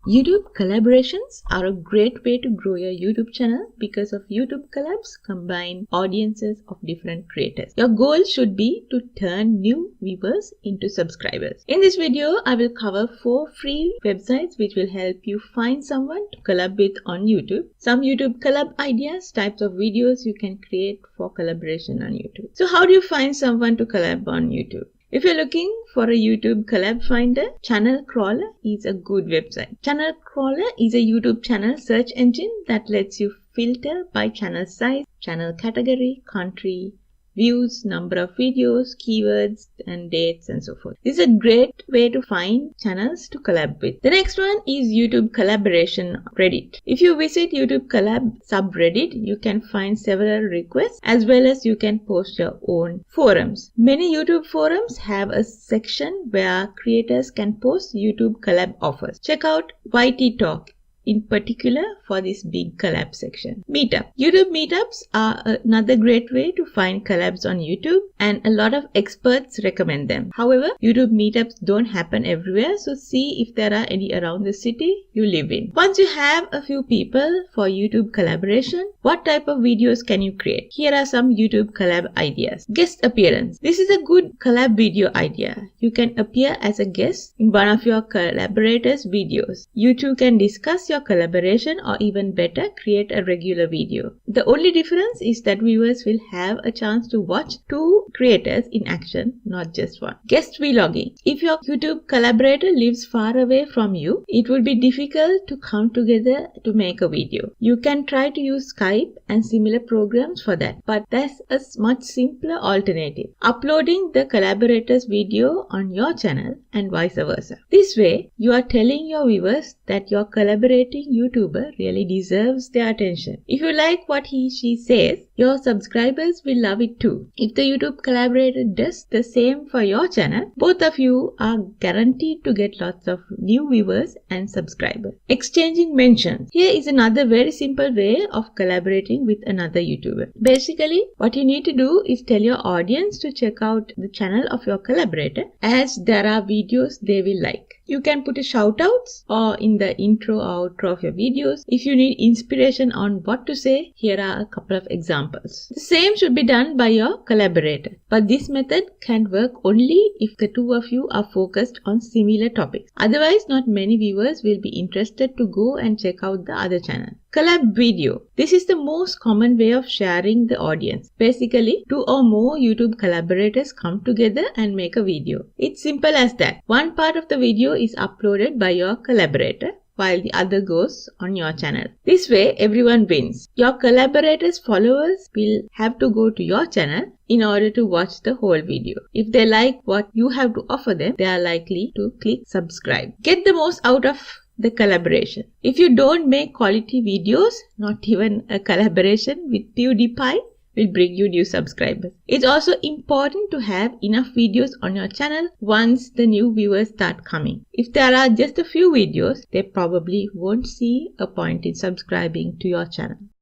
YouTube collaborations are a great way to grow your YouTube channel because of YouTube collabs combine audiences of different creators. Your goal should be to turn new viewers into subscribers. In this video, I will cover 4 free websites which will help you find someone to collab with on YouTube. Some YouTube collab ideas, types of videos you can create for collaboration on YouTube. So how do you find someone to collab on YouTube? If you're looking for a YouTube collab finder, Channel Crawler is a good website. Channel Crawler is a YouTube channel search engine that lets you filter by channel size, channel category, country, views, number of videos, keywords, and dates, and so forth. This is a great way to find channels to collab with. The next one is YouTube Collaboration Reddit. If you visit YouTube Collab subreddit, you can find several requests as well as you can post your own forums. Many YouTube forums have a section where creators can post YouTube collab offers. Check out YT Talk in particular for this big collab section. Meetup. YouTube meetups are another great way to find collabs on YouTube, and a lot of experts recommend them. However, YouTube meetups don't happen everywhere, so see if there are any around the city you live in. Once you have a few people for YouTube collaboration, what type of videos can you create? Here are some YouTube collab ideas. Guest appearance. This is a good collab video idea. You can appear as a guest in one of your collaborators' videos. You two can discuss your collaboration, or even better, create a regular video. The only difference is that viewers will have a chance to watch 2 creators in action, not just one. Guest vlogging. If your YouTube collaborator lives far away from you, it will be difficult to come together to make a video. You can try to use Skype and similar programs for that, but that's a much simpler alternative. Uploading the collaborator's video on your channel and vice versa. This way, you are telling your viewers that your collaborating YouTuber really deserves their attention. If you like what she says, your subscribers will love it too. If the YouTube collaborator does the same for your channel, both of you are guaranteed to get lots of new viewers and subscribers. Exchanging mentions. Here is another very simple way of collaborating with another YouTuber. Basically, what you need to do is tell your audience to check out the channel of your collaborator, as there are videos they will like. You can put a shout outs or in the intro or outro of your videos. If you need inspiration on what to say, here are a couple of examples. The same should be done by your collaborator, but this method can work only if the 2 of you are focused on similar topics. Otherwise, not many viewers will be interested to go and check out the other channel. Collab video. This is the most common way of sharing the audience. Basically, 2 or more YouTube collaborators come together and make a video. It's simple as that. One part of the video is uploaded by your collaborator, while the other goes on your channel. This way, everyone wins. Your collaborators' followers will have to go to your channel in order to watch the whole video. If they like what you have to offer them, they are likely to click subscribe. Get the most out of the collaboration. If you don't make quality videos, not even a collaboration with PewDiePie will bring you new subscribers. It's also important to have enough videos on your channel once the new viewers start coming. If there are just a few videos, they probably won't see a point in subscribing to your channel.